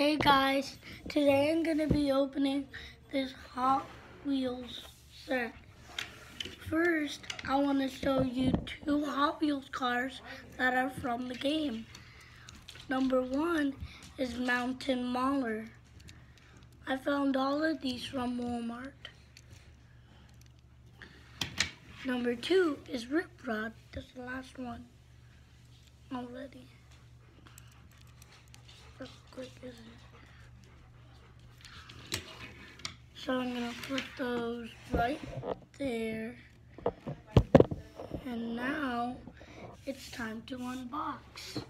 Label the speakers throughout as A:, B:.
A: Hey guys, today I'm going to be opening this Hot Wheels set. First, I want to show you two Hot Wheels cars that are from the game. Number one is Mountain Mauler. I found all of these from Walmart. Number two is Rip Rod. That's the last one already. That's quick, isn't it? So I'm going to put those right there. And now it's time to unbox.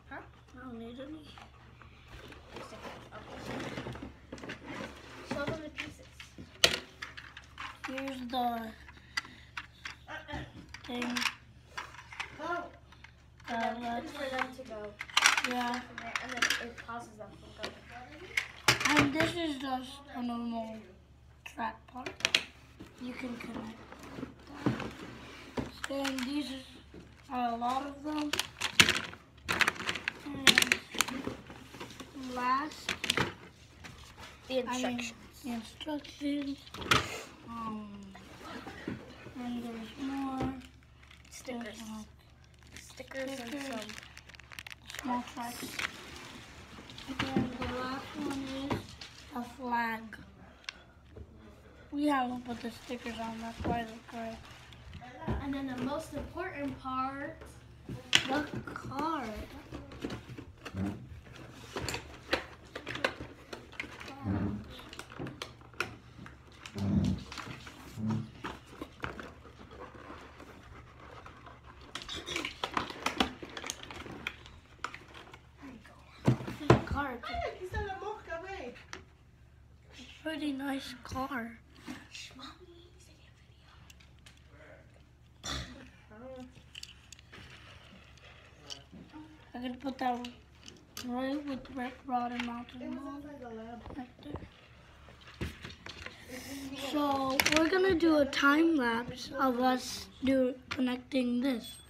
A: I don't need any.
B: Show them the pieces.
A: Here's the thing.
B: Oh. And then for them to go.
A: Yeah.
B: And then it pauses them from going.
A: And this is just a normal track part. You can connect that. Then these are a lot of them. And last,
B: The instructions.
A: The instructions. And there's more
B: Stickers. Stickers and
A: Stickers.
B: some.
A: Small tracks. And the last one is a flag. We haven't put the stickers on, that's why they're correct.
B: And then the most important part.
A: The card. Card. Pretty nice car. I'm gonna put that right with Rip Rod and Mountain Mauler right there. So we're gonna do a time lapse of us connecting this.